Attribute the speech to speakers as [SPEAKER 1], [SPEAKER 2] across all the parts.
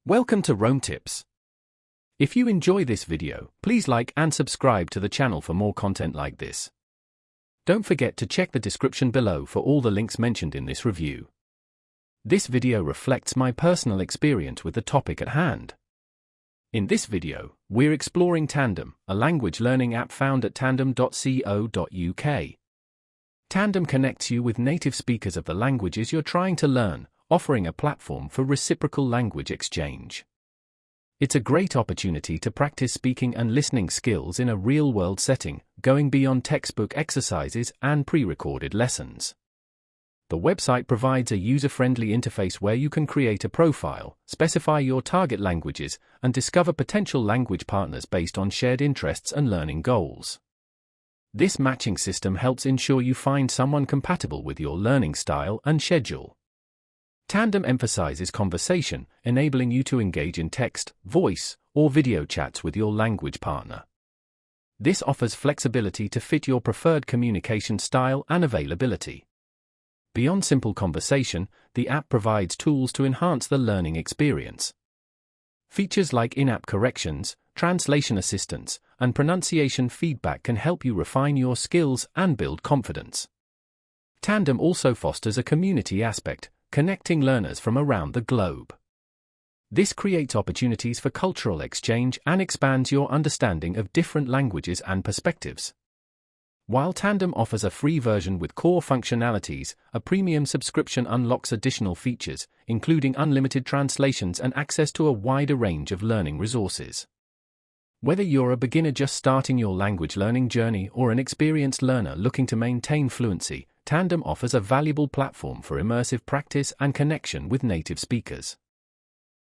[SPEAKER 1] Welcome to Rome Tips. If you enjoy this video, please like and subscribe to the channel for more content like this. Don't forget to check the description below for all the links mentioned in this review. This video reflects my personal experience with the topic at hand. In this video, we're exploring Tandem, a language learning app found at tandem.co.uk. Tandem connects you with native speakers of the languages you're trying to learn, offering a platform for reciprocal language exchange. It's a great opportunity to practice speaking and listening skills in a real-world setting, going beyond textbook exercises and pre-recorded lessons. The website provides a user-friendly interface where you can create a profile, specify your target languages, and discover potential language partners based on shared interests and learning goals. This matching system helps ensure you find someone compatible with your learning style and schedule. Tandem emphasizes conversation, enabling you to engage in text, voice, or video chats with your language partner. This offers flexibility to fit your preferred communication style and availability. Beyond simple conversation, the app provides tools to enhance the learning experience. Features like in-app corrections, translation assistance, and pronunciation feedback can help you refine your skills and build confidence. Tandem also fosters a community aspect, connecting learners from around the globe. This creates opportunities for cultural exchange and expands your understanding of different languages and perspectives. While Tandem offers a free version with core functionalities, a premium subscription unlocks additional features, including unlimited translations and access to a wider range of learning resources. Whether you're a beginner just starting your language learning journey or an experienced learner looking to maintain fluency, Tandem offers a valuable platform for immersive practice and connection with native speakers.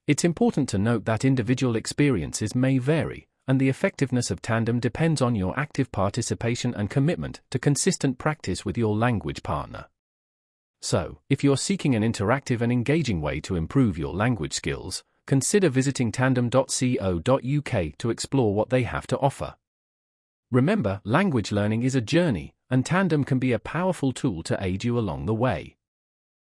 [SPEAKER 1] It's important to note that individual experiences may vary, and the effectiveness of Tandem depends on your active participation and commitment to consistent practice with your language partner. So, if you're seeking an interactive and engaging way to improve your language skills, consider visiting tandem.co.uk to explore what they have to offer. Remember, language learning is a journey, and Tandem can be a powerful tool to aid you along the way.